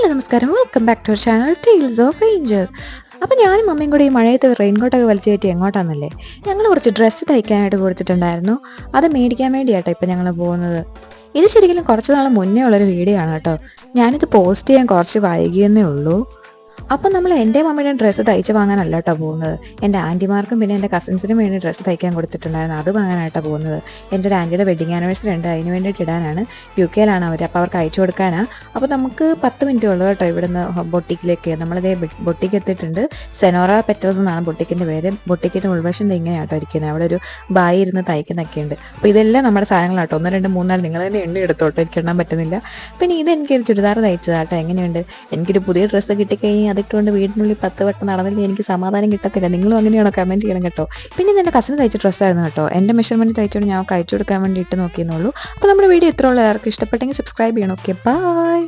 Hello നമസ്കാരം, welcome back to our channel tales of Angel. അപ്പോൾ ഞാനും മമ്മിയും കൂടി ഈ മഴയത്ത് റെയിൻകോട്ടൊക്കെ വലിച്ചു കയറ്റി എങ്ങോട്ടാണെന്നല്ലേ, ഞങ്ങൾ കുറച്ച് ഡ്രസ്സ് തയ്ക്കാനായിട്ട് കൊടുത്തിട്ടുണ്ടായിരുന്നു. അത് മേടിക്കാൻ വേണ്ടിയാട്ടോ ഇപ്പം ഞങ്ങൾ പോകുന്നത്. ഇത് ശരിക്കും കുറച്ച് നാൾ മുന്നേ ഉള്ളൊരു വീഡിയോ ആണ് കേട്ടോ. ഞാനിത് പോസ്റ്റ് ചെയ്യാൻ കുറച്ച് വൈകിയെന്നേ ഉള്ളൂ. അപ്പം നമ്മൾ എൻ്റെ മമ്മിയുടെ ഡ്രസ്സ് തയ്ച്ച് വാങ്ങാനല്ല കേട്ടോ പോകുന്നത്. എൻ്റെ ആൻറ്റിമാർക്കും പിന്നെ എൻ്റെ കസിൻസിനും വേണ്ടി ഡ്രസ്സ് തയ്ക്കാൻ കൊടുത്തിട്ടുണ്ടായിരുന്നു, അത് വാങ്ങാനായിട്ടാണ് പോകുന്നത്. എൻ്റെ ഒരു ആൻറ്റിയുടെ വെഡിങ് ആനിവേഴ്സറി ഉണ്ട്, അതിന് വേണ്ടിയിട്ട് ഇടാനാണ്. UK അവർ, അപ്പോൾ അവർക്ക് അയച്ചു കൊടുക്കാനാണ്. അപ്പോൾ നമുക്ക് 10 മിനിറ്റേ ഉള്ളൂ കേട്ടോ ഇവിടുന്ന് ബൊട്ടിക്കിലേക്ക്. നമ്മളിതേ ബൊട്ടിക്ക് എത്തിയിട്ടുണ്ട്. സെനോറ പെറ്റൽസ് എന്നാണ് ബൊട്ടിക്കിൻ്റെ പേര്. ബൊട്ടിക്കിൻ്റെ ഉൾവശം ഇങ്ങനെയാട്ടോ ഇരിക്കുന്നത്. അവിടെ ഒരു ബായി ഇരുന്ന് തയ്ക്കുന്നൊക്കെ ഉണ്ട്. അപ്പോൾ ഇതെല്ലാം നമ്മുടെ സാധനങ്ങളാട്ടോ. 1 2 3 4 നിങ്ങൾ തന്നെ എണ്ണി എടുത്തോട്ടോ, എനിക്ക് എണ്ണാൻ പറ്റുന്നില്ല. പിന്നെ ഇത് എനിക്കൊരു ചുരിദാർ തയ്ച്ചതാട്ടോ. എങ്ങനെയുണ്ട്? എനിക്കൊരു പുതിയ ഡ്രസ്സ് കിട്ടിക്കഴിഞ്ഞാൽ അതിട്ടുകൊണ്ട് വീടിനുള്ളിൽ 10 വട്ടം നടന്നില്ല, എനിക്ക് സമാധാനം കിട്ടത്തില്ല. നിങ്ങളും അങ്ങനെയാണോ? കമൻറ്റ് ചെയ്യണം കേട്ടോ. പിന്നെ ഇത് എൻ്റെ കസിന് തയ്ച്ച ഡ്രസ്സായിരുന്നു കേട്ടോ. എൻ്റെ മെഷർമെൻറ്റ് തയ്ച്ചുകൊണ്ട് ഞാൻ അയച്ചു കൊടുക്കാൻ വേണ്ടി ഇട്ട് നോക്കിയെന്നുള്ളൂ. അപ്പോൾ നമ്മുടെ വീഡിയോ ഇത്ര ഉള്ളൂ. എല്ലാവർക്കും ഇഷ്ടപ്പെട്ടെങ്കിൽ സബ്സ്ക്രൈബ് ചെയ്യണം. Okay, by.